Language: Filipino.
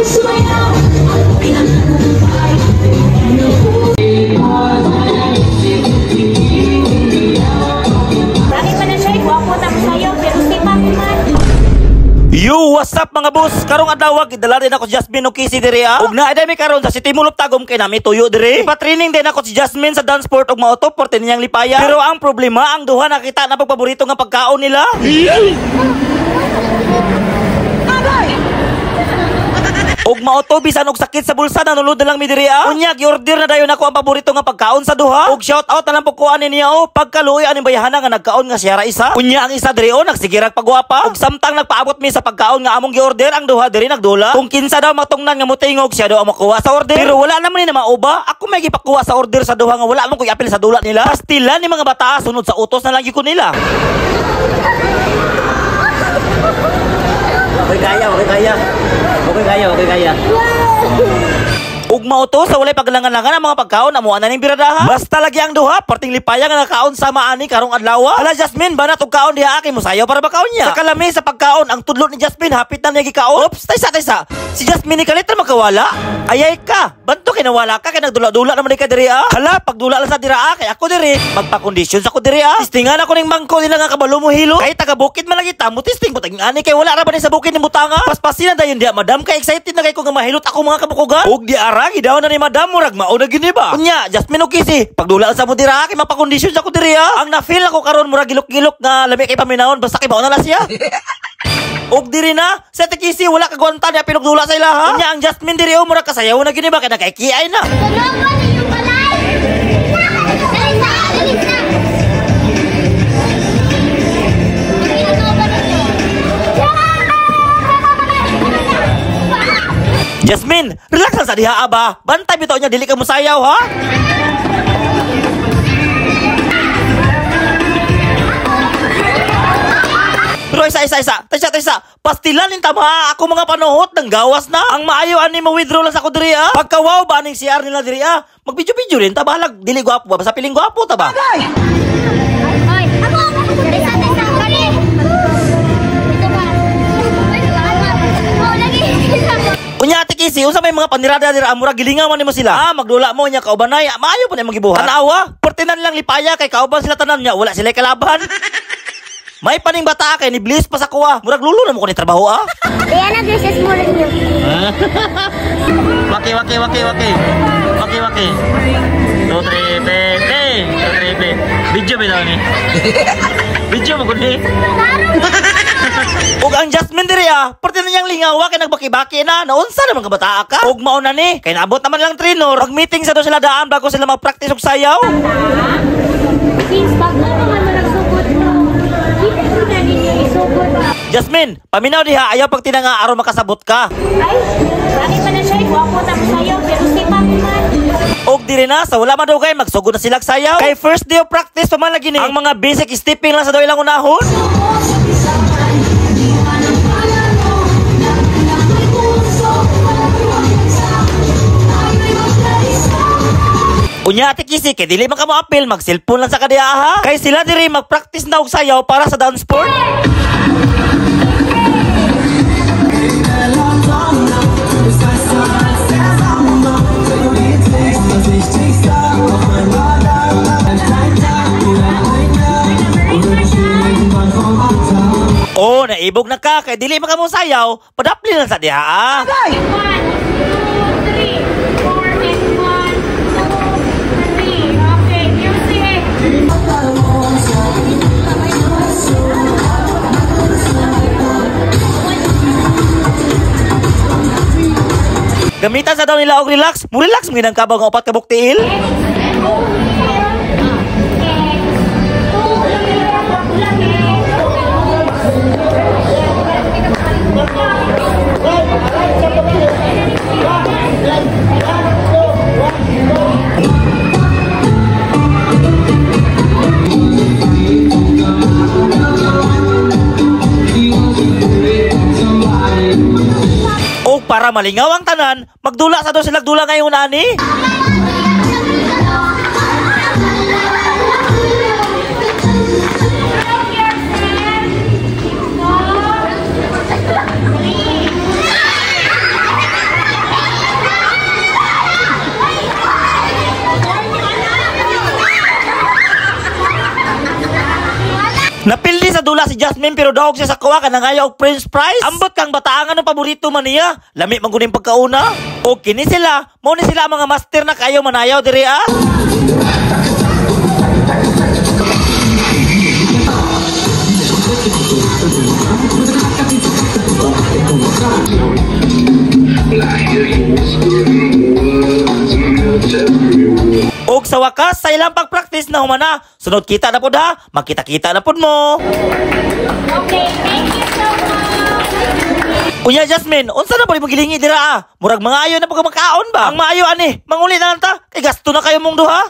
Yo, what's up mga boss? Karong adlaw gidala din ako si Jasmine o Kissy diri ah. Ug naa mi karon sa City Mall of Tagum kay nami tuyo diri. Ipa-training din ako si Jasmine sa dance sport ug mauto porte niyang lipaya. Pero ang problema ang duha nakita na pagpaborito nga pagkaon nila. Og mauto bisan og sakit sa bulsa nanulod na lang mi diri ah. Unya gi-order na dayon ako ang paborito nga pagkaon sa duha. Og shout out na lang po ko ani niya oh. Pagkaluoy ani bayahana nga nagkaon nga siya ra isa. Unya ang isa diri oh nagsigirag pagwapa. Og samtang nagpaabot mi sa pagkaon nga among gi-order ang duha diri nagdula. Kung kinsa daw matungnan nga motingog siya daw ang makuha sa order. Pero wala naman ni na mauba. Ako may gipakuha sa order sa duha nga wala man ko i-apil sa dula nila. Pastilan ni mga bata sunod sa utos na lang gyud ko nila. Okay kaya. Ug mauto sa walay paglangan-langan ang mga pagkaon amo ana ning biradaha. Basta lagi ang duha porting lipaya nga nakaon sa maani karong adlaw. Hala Jasmine banat og kaon diha kay mosayaw para bakaon niya. Sa kalami sa pagkaon ang tudlo ni Jasmine hapit na niya gikaon. Oops, taysa. Si Jasmine ni kalit na makawala. Ayay ka. Banto kay nawala ka kay nagdula-dula naman ka diri ah. Hala pagdula lang sa dira kay ako diri magpa-conditions ako diri ah. Tistingan ako ning bangko nila nga kabalo mo hilo. Kay taga bukid man lagi ta mo tisting butang ani kay wala ra ba ni sa bukid ni butanga. Paspasin na dayon diha madam kay excited na kay ko nga mahilot ako mga kabukugan. Ug di ara gidaw na ni madam murag mao na gini ba. Unya Jasmine o Kissy pagdula sa mo dira kay mapa-conditions ako diri ah. Ang na-feel ako karon murag gilok-gilok nga labi kay paminahon basta kay mao na la siya. Og diri na sa Kissy wala kagwanta niya pinugdula sa ilaha. Unya ang Jasmine diri o murag kasayaw na gini ba kay nagkaikiay na. Jasmine, relax lang sa diha aba. Bantay bitaw niya dili ka mosayaw ha. Pero isa. Pastilan nin tama ako mga panuhot ng gawas na. Ang maayo ani mo withdraw lang sa ko diri ah. Pagkawaw ba ning CR nila diri ah. Magbidyo-bidyo rin ta balag dili gwapo ba basta piling gwapo ta ba. Hoy, ako taysa kali. Unya ate Kissy, unsa may mga panirada dira amura gilingaw man nimo sila. Ah, magdula mo nya kaubanay, maayo pa ni magibuhat. Tanawa, portinan lang lipaya kay kauban sila tanan nya, wala sila kalaban. May paning bata kay ni Bliss pa sa kuha. Murag lulo na mo ko ni trabaho ah. Kaya na guys, mo rin niyo. Waki. 2 3 Video ba daw ni? Video mo guni. Ug ang Jasmine diri ah, parte na niyang lingawa kay nagbaki-baki na. Naunsa naman ka bata ka? Ug mao na ni, kay naabot naman lang trainer. Pag meeting sa do sila daan bago sila mag-practice og sayaw. Since bago naman nagsugod mo. Kita ko na ninyo isugod. Jasmine, paminaw diha ayaw pag tinanga aron makasabot ka. Ay, bakit pa na siya? Guwapo na mo sayaw pero si Papi man. Og diri na sa wala man daw kay magsugod na sila sayaw. Kay first day of practice pa man lagi ni. Ang mga basic stepping lang sa daw ilang unahon. Unya ate Kissy kay dili man ka mo-apil mag-cellphone lang sa kadiya ha. Kay sila diri mag-practice na og sayaw para sa dance sport. Oh, naibog na ka kay dili man ka mo sayaw, padapli lang sa diha ah. 1 2 3 4 and 1 2 3 okay music. Gamitan sa daw nila og relax. Mo relax mo ginang kabaw nga upat ka buktiil. Para malingaw ang tanan, magdula sa daw sila dula ngayon ani. Jasmine pero dawog siya sa kuha ka nang ayaw og french fries. Ambot kang bataangan ng paborito man niya. Lami man guning pagkauna. O kini sila, mo ni sila ang mga master na kayo manayaw diri ah. Og sa wakas, sa ilang pag-practice na humana, sunod kita na pod ha, makita-kita na pod mo. Okay, thank you so much. Unya Jasmine, unsa na po magilingi dira ah? Murag mga ayo na pagkamakaon ba? Ang maayo ani, manguli na lang ta, kay gasto na kayo mong duha.